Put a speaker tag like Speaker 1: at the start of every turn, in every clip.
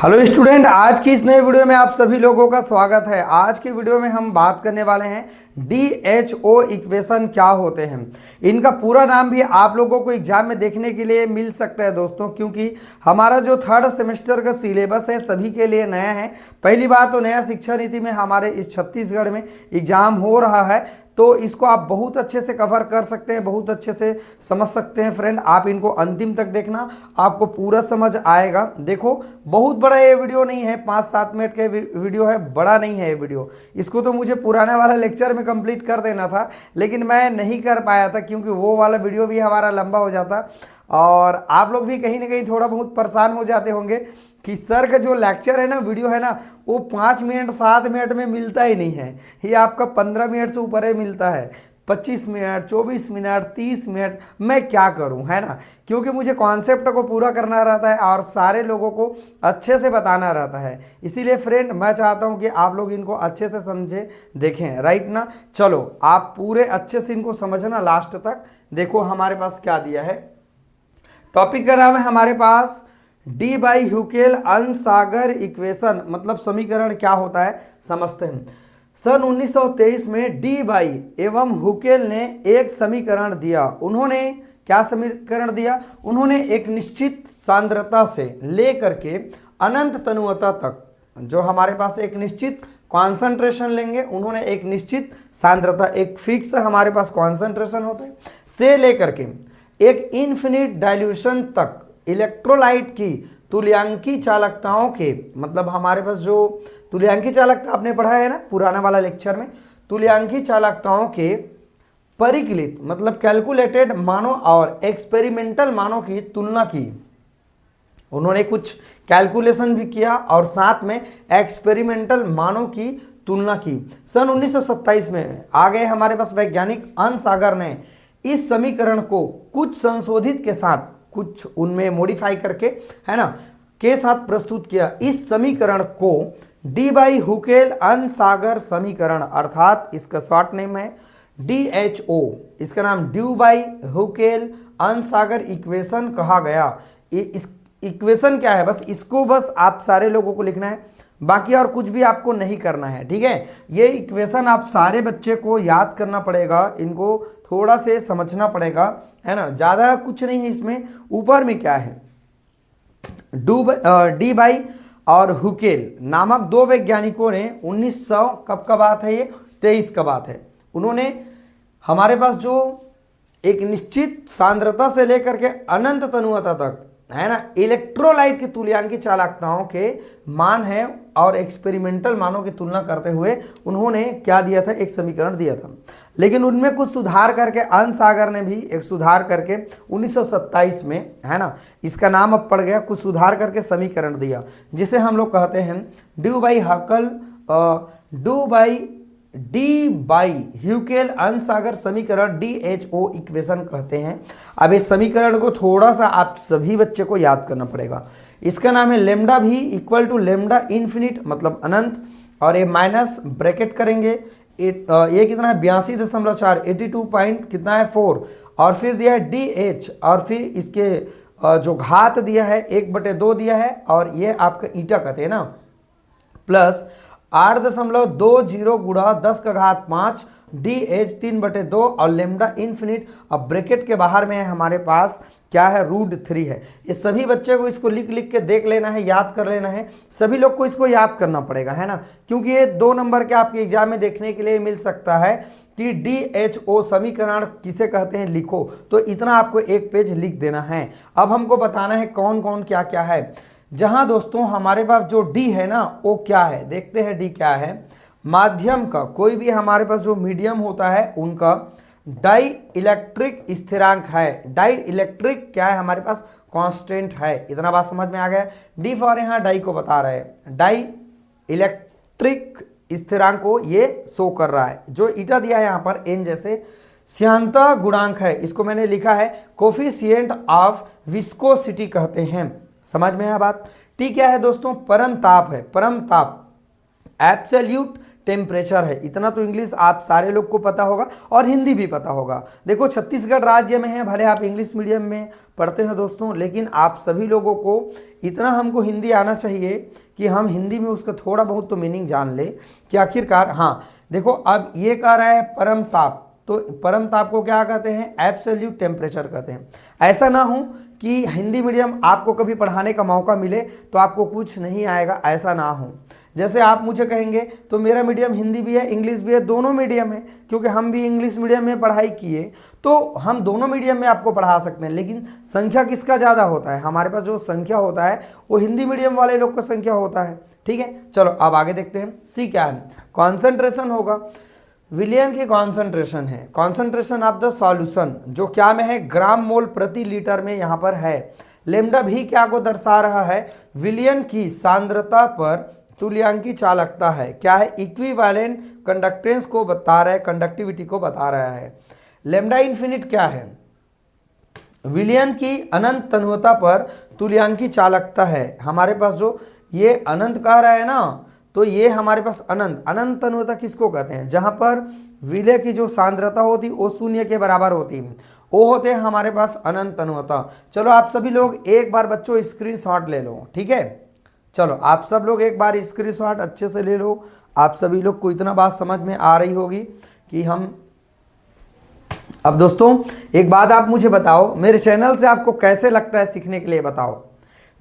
Speaker 1: Hello student, आज की इस नए वीडियो में आप सभी लोगों का स्वागत है। आज की वीडियो में हम बात करने वाले हैं DHO इक्वेशन क्या होते हैं। इनका पूरा नाम भी आप लोगों को एग्जाम में देखने के लिए मिल सकता है दोस्तों, क्योंकि हमारा जो थर्ड सेमेस्टर का सिलेबस है सभी के लिए नया है। पहली बात तो नया शिक्षा नीति में हमारे इस छत्तीसगढ़ में एग्जाम हो रहा है, तो इसको आप बहुत अच्छे से कवर कर सकते हैं, बहुत अच्छे से समझ सकते हैं। फ्रेंड, आप इनको अंतिम तक देखना, आपको पूरा समझ आएगा। देखो, बहुत बड़ा ये वीडियो नहीं है, 5-7 मिनट का वीडियो है, बड़ा नहीं है ये वीडियो। इसको तो मुझे पुराने वाला लेक्चर में कंप्लीट कर देना था, लेकिन मैं नहीं कर पाया था, क्योंकि वो वाला वीडियो भी हमारा लंबा हो जाता और आप लोग भी कहीं ना कहीं थोड़ा बहुत परेशान हो जाते होंगे कि सर का जो लेक्चर है ना, वीडियो है ना, वो 5 मिनट 7 मिनट में मिलता ही नहीं है। ये आपका 15 मिनट से ऊपर ही मिलता है, 25 मिनट 24 मिनट 30 मिनट। मैं क्या करूं, है ना, क्योंकि मुझे कॉन्सेप्ट को पूरा करना रहता है और सारे लोगों को अच्छे से बताना रहता है। इसीलिए फ्रेंड, मैं चाहता हूं कि आप लोग इनको अच्छे से समझे, देखें, राइट ना। चलो, आप पूरे अच्छे से इनको समझना लास्ट तक। देखो हमारे पास क्या दिया है, टॉपिक का नाम है हमारे पास डी बाई ह्यूकेल अनसागर इक्वेशन, मतलब समीकरण क्या होता है समझते हैं। सन 1923 में डी बाई एवं ह्यूकेल ने एक समीकरण दिया। उन्होंने क्या समीकरण दिया? उन्होंने एक निश्चित सांद्रता से लेकर के अनंत तनुवता तक, जो हमारे पास एक निश्चित कॉन्सेंट्रेशन लेंगे, उन्होंने एक निश्चित सांद्रता, एक फिक्स हमारे पास कॉन्सेंट्रेशन होता है, से लेकर के एक इन्फिनिट डाइल्यूशन तक इलेक्ट्रोलाइट की तुल्यांकी चालकताओं के, मतलब हमारे पास जो तुल्यांकी चालकता आपने पढ़ा है ना पुराना वाला लेक्चर में, तुल्यांकी चालकताओं के परिकलित मतलब कैलकुलेटेड मानों और एक्सपेरिमेंटल मानों की तुलना की। उन्होंने कुछ कैलकुलेशन भी किया और साथ में एक्सपेरिमेंटल मानों की तुलना की। सन 1927 में आ गए हमारे पास वैज्ञानिक अनसागर ने इस समीकरण को कुछ संशोधित के साथ, कुछ उनमें मॉडिफाई करके, है ना, के साथ प्रस्तुत किया। इस समीकरण को डी बाई ह्यूकेल अनसागर समीकरण, अर्थात इसका शॉर्ट नेम है DHO, इसका नाम ड्यू बाई ह्यूकेल अनसागर इक्वेशन कहा गया। इस इक्वेशन क्या है, बस इसको बस आप सारे लोगों को लिखना है, बाकी और कुछ भी आपको नहीं करना है, ठीक है। ये इक्वेशन आप सारे बच्चे को याद करना पड़ेगा, इनको थोड़ा से समझना पड़ेगा, है ना, ज़्यादा कुछ नहीं है इसमें। ऊपर में क्या है, डी बाई और ह्यूकेल नामक दो वैज्ञानिकों ने 1900 कब का बात है, ये 23 का बात है, उन्होंने हमारे पास जो एक निश्चित सांद्रता से लेकर के अनंत तनुवता तक, है ना, इलेक्ट्रोलाइट की तुल्यांकी चालकताओं के मान है और एक्सपेरिमेंटल मानों की तुलना करते हुए उन्होंने क्या दिया था, एक समीकरण दिया था। लेकिन उनमें कुछ सुधार करके अनसागर ने भी एक सुधार करके 1927 में, है ना, इसका नाम अब पड़ गया, कुछ सुधार करके समीकरण दिया, जिसे हम लोग कहते हैं ड्यू बाई ह्यूकेल अनसागर समीकरण, DHO इक्वेशन कहते हैं। अब इस समीकरण को थोड़ा सा आप सभी बच्चे को याद करना पड़ेगा। इसका नाम है लेमडा भी इक्वल टू लेमडा इन्फिनिट, मतलब अनंत, और ये माइनस ब्रैकेट करेंगे, ये कितना है 82.4, 82 पॉइंट कितना है 4, और फिर दिया है DH, और फिर इसके जो घात दिया है 1/2 दिया है, और ये आपका ईटा कहते हैं ना, प्लस 8.20 गुणा 10 का घात 5, DH 3/2 और लेमडा इन्फिनिट। अब ब्रैकेट के बाहर में है हमारे पास क्या है, √3 है। ये सभी बच्चे को इसको लिख लिख के देख लेना है, याद कर लेना है, सभी लोग को इसको याद करना पड़ेगा, है ना, क्योंकि ये 2 नंबर के आपके एग्जाम में देखने के लिए मिल सकता है कि DHO समीकरण किसे कहते हैं, लिखो, तो इतना आपको एक पेज लिख देना है। अब हमको बताना है कौन कौन क्या क्या है। जहां दोस्तों हमारे पास जो D है ना, वो क्या है, देखते हैं D क्या है। माध्यम का कोई भी हमारे पास जो मीडियम होता है उनका डाई इलेक्ट्रिक स्थिरांक है। डाई इलेक्ट्रिक क्या है हमारे पास, कांस्टेंट है। इतना बात समझ में आ गया। डी फॉर यहाँ डाई को बता रहे हैं, डाई इलेक्ट्रिक स्थिरांक को ये शो कर रहा है। जो ईटा दिया है यहाँ पर n जैसे श्यानता गुणांक है, इसको मैंने लिखा है कोफिशिएंट ऑफ विस्कोसिटी कहते हैं। समझ में है बात। टी क्या है दोस्तों, परम ताप है, परम ताप, एब्सोल्यूट टेम्परेचर है। इतना तो इंग्लिश आप सारे लोग को पता होगा और हिंदी भी पता होगा। देखो छत्तीसगढ़ राज्य में है, भले आप इंग्लिश मीडियम में पढ़ते हैं दोस्तों, लेकिन आप सभी लोगों को इतना हमको हिंदी आना चाहिए कि हम हिंदी में उसका थोड़ा बहुत तो मीनिंग जान ले कि आखिरकार। हाँ देखो, अब ये कह रहा है परम ताप, तो परम ताप को क्या कहते हैं? एब्सोल्यूट टेम्परेचर कहते हैं। ऐसा ना हो कि हिंदी मीडियम आपको कभी पढ़ाने का मौका मिले तो आपको कुछ नहीं आएगा, ऐसा ना हो। जैसे आप मुझे कहेंगे तो मेरा मीडियम हिंदी भी है, इंग्लिश भी है, दोनों मीडियम है, क्योंकि हम भी इंग्लिश मीडियम में पढ़ाई किए, तो हम दोनों मीडियम में आपको पढ़ा सकते हैं। लेकिन संख्या किसका ज़्यादा होता है? हमारे पास जो संख्या होता है वो हिंदी मीडियम वाले लोग का संख्या होता है। ठीक है, चलो अब आगे देखते हैं। सी क्या है? कॉन्सेंट्रेशन होगा। विलियन की कॉन्सेंट्रेशन है, कॉन्सेंट्रेशन ऑफ द सॉल्यूशन, जो क्या में है? ग्राम मोल प्रति लीटर में यहाँ पर है। लेमडा भी क्या को दर्शा रहा है? विलियन की सांद्रता पर तुल्यांकी चालकता है। क्या है? इक्विवेलेंट कंडक्टेंस को बता रहा है, कंडक्टिविटी को बता रहा है। लेमडा इन्फिनिट क्या है? विलियन की अनंत तन्यता पर तुल्यांकी चालकता है। हमारे पास जो ये अनंत कह रहा है ना, तो ये हमारे पास अनंत तन्यता किसको कहते हैं? जहां पर विलय की जो सांद्रता होती वो शून्य के बराबर होती, वो होते हैं हमारे पास अनंत तन्यता। चलो आप सभी लोग एक बार बच्चों स्क्रीनशॉट ले लो। ठीक है, चलो आप सब लोग एक बार स्क्रीनशॉट अच्छे से ले लो। आप सभी लोग को इतना बात समझ में आ रही होगी कि हम। अब दोस्तों एक बात आप मुझे बताओ, मेरे चैनल से आपको कैसे लगता है सीखने के लिए? बताओ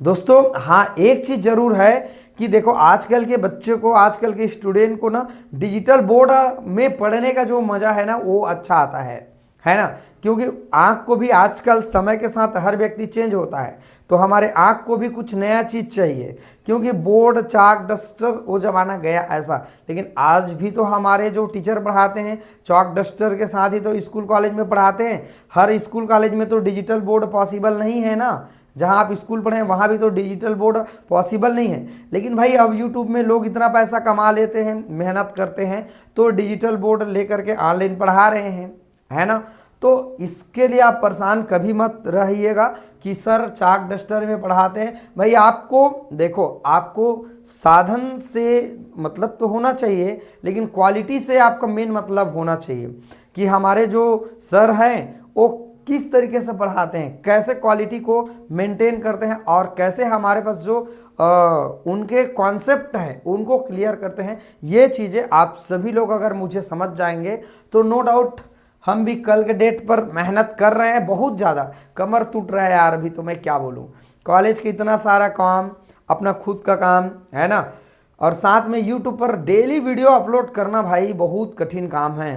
Speaker 1: दोस्तों। हाँ, एक चीज़ जरूर है कि देखो आजकल के बच्चे को, आजकल के स्टूडेंट को ना डिजिटल बोर्ड में पढ़ने का जो मज़ा है ना वो अच्छा आता है ना, क्योंकि आँख को भी आजकल समय के साथ हर व्यक्ति चेंज होता है, तो हमारे आँख को भी कुछ नया चीज़ चाहिए, क्योंकि बोर्ड चाक डस्टर वो ज़माना गया ऐसा। लेकिन आज भी तो हमारे जो टीचर पढ़ाते हैं चॉक डस्टर के साथ ही तो स्कूल कॉलेज में पढ़ाते हैं। हर स्कूल कॉलेज में तो डिजिटल बोर्ड पॉसिबल नहीं है ना, जहाँ आप स्कूल पढ़े हैं वहाँ भी तो डिजिटल बोर्ड पॉसिबल नहीं है। लेकिन भाई अब यूट्यूब में लोग इतना पैसा कमा लेते हैं, मेहनत करते हैं, तो डिजिटल बोर्ड लेकर के ऑनलाइन पढ़ा रहे हैं, है ना। तो इसके लिए आप परेशान कभी मत रहिएगा कि सर चाक डस्टर में पढ़ाते हैं। भाई आपको देखो, आपको साधन से मतलब तो होना चाहिए, लेकिन क्वालिटी से आपका मेन मतलब होना चाहिए कि हमारे जो सर हैं वो किस तरीके से पढ़ाते हैं, कैसे क्वालिटी को मेंटेन करते हैं और कैसे हमारे पास जो उनके कॉन्सेप्ट है उनको क्लियर करते हैं। ये चीज़ें आप सभी लोग अगर मुझे समझ जाएंगे तो नो डाउट हम भी कल के डेट पर मेहनत कर रहे हैं। बहुत ज़्यादा कमर टूट रहा है यार, अभी तो मैं क्या बोलूँ। कॉलेज का इतना सारा काम, अपना खुद का काम है ना, और साथ में यूट्यूब पर डेली वीडियो अपलोड करना भाई बहुत कठिन काम है।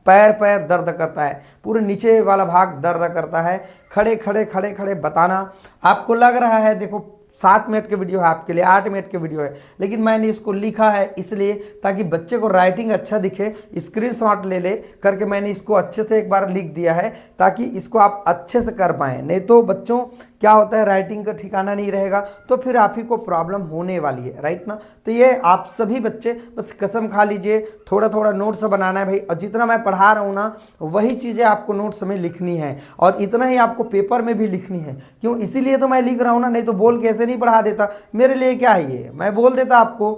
Speaker 1: पैर दर्द करता है, पूरे नीचे वाला भाग दर्द करता है। खड़े खड़े बताना आपको लग रहा है देखो 7 मिनट के वीडियो है आपके लिए, 8 मिनट के वीडियो है, लेकिन मैंने इसको लिखा है इसलिए ताकि बच्चे को राइटिंग अच्छा दिखे। स्क्रीनशॉट ले करके मैंने इसको अच्छे से एक बार लिख दिया है ताकि इसको आप अच्छे से कर पाएँ। नहीं तो बच्चों क्या होता है, राइटिंग का ठिकाना नहीं रहेगा तो फिर आप ही को प्रॉब्लम होने वाली है, राइट ना। तो ये आप सभी बच्चे बस कसम खा लीजिए, थोड़ा थोड़ा नोट्स बनाना है भाई, और जितना मैं पढ़ा रहा हूँ ना वही चीज़ें आपको नोट्स में लिखनी है, और इतना ही आपको पेपर में भी लिखनी है। क्यों? इसीलिए तो मैं लिख रहा हूँ ना, नहीं तो बोल के ऐसे नहीं पढ़ा देता। मेरे लिए क्या है ये, मैं बोल देता आपको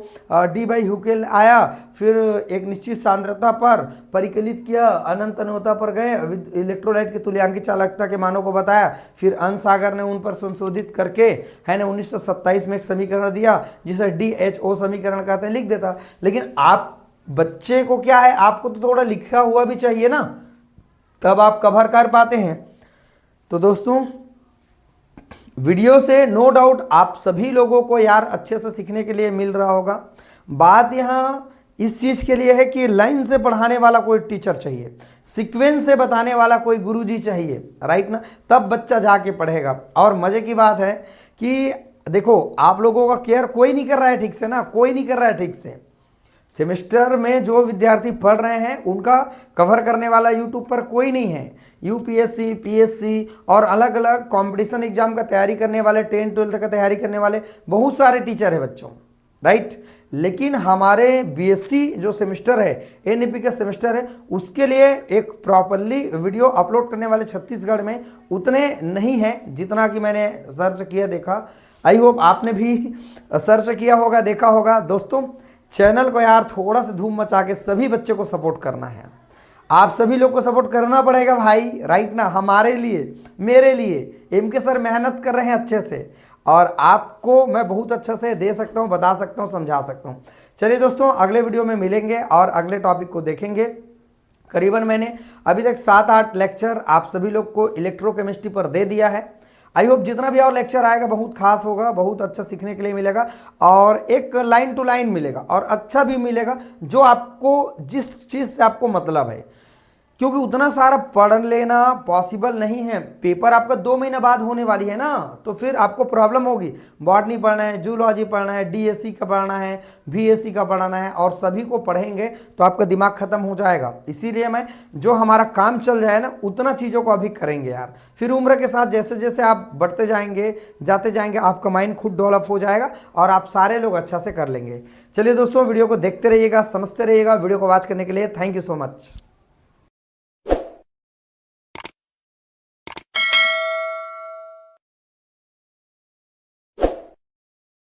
Speaker 1: डी बाई हुकेल आया, फिर एक निश्चित सांद्रता पर परिकलित किया, अनंत तन्यता पर गए, इलेक्ट्रोलाइट की तुल्यांकी चालकता के मानों को बताया, फिर अंसागर ने उन पर संशोधित करके है ना 1927 में एक समीकरण दिया जिसे DHO समीकरण कहते हैं, लिख देता। लेकिन आप बच्चे को क्या है, आपको तो थोड़ा लिखा हुआ भी चाहिए ना, तब आप कवर कर पाते हैं। तो दोस्तों वीडियो से नो डाउट आप सभी लोगों को यार अच्छे से सीखने के लिए मिल रहा होगा। बात यहाँ इस चीज़ के लिए है कि लाइन से पढ़ाने वाला कोई टीचर चाहिए, सीक्वेंस से बताने वाला कोई गुरुजी चाहिए, राइट ना, तब बच्चा जाके पढ़ेगा। और मज़े की बात है कि देखो आप लोगों का केयर कोई नहीं कर रहा है ठीक से ना, कोई नहीं कर रहा है ठीक से। सेमेस्टर में जो विद्यार्थी पढ़ रहे हैं उनका कवर करने वाला यूट्यूब पर कोई नहीं है। यूपीएससी, पीएससी और अलग अलग कंपटीशन एग्जाम का तैयारी करने वाले, 10 12 का तैयारी करने वाले बहुत सारे टीचर है बच्चों, राइट। लेकिन हमारे बीएससी जो सेमेस्टर है, एनईपी का सेमेस्टर है, उसके लिए एक प्रॉपरली वीडियो अपलोड करने वाले छत्तीसगढ़ में उतने नहीं हैं जितना कि मैंने सर्च किया देखा। आई होप आपने भी सर्च किया होगा, देखा होगा। दोस्तों चैनल को यार थोड़ा सा धूम मचा के सभी बच्चे को सपोर्ट करना है। आप सभी लोग को सपोर्ट करना पड़ेगा भाई, राइट ना। हमारे लिए, मेरे लिए एमके सर मेहनत कर रहे हैं अच्छे से, और आपको मैं बहुत अच्छे से दे सकता हूं, बता सकता हूं, समझा सकता हूं। चलिए दोस्तों, अगले वीडियो में मिलेंगे और अगले टॉपिक को देखेंगे। करीबन मैंने अभी तक 7-8 लेक्चर आप सभी लोग को इलेक्ट्रोकेमिस्ट्री पर दे दिया है। आई होप जितना भी और लेक्चर आएगा बहुत खास होगा, बहुत अच्छा सीखने के लिए मिलेगा, और एक लाइन टू लाइन मिलेगा, और अच्छा भी मिलेगा, जो आपको जिस चीज़ से आपको मतलब है। क्योंकि उतना सारा पढ़ लेना पॉसिबल नहीं है। पेपर आपका 2 महीना बाद होने वाली है ना, तो फिर आपको प्रॉब्लम होगी। बॉटनी पढ़ना है, जूलॉजी पढ़ना है, डीएससी का पढ़ना है, बीएससी का पढ़ना है, और सभी को पढ़ेंगे तो आपका दिमाग खत्म हो जाएगा। इसीलिए मैं जो हमारा काम चल जाए ना, उतना चीज़ों को अभी करेंगे यार। फिर उम्र के साथ जैसे जैसे आप बढ़ते जाएंगे, जाते जाएंगे, आपका माइंड खुद डेवलप हो जाएगा और आप सारे लोग अच्छा से कर लेंगे। चलिए दोस्तों, वीडियो को देखते रहिएगा, समझते रहिएगा। वीडियो को वॉच करने के लिए थैंक यू सो मच।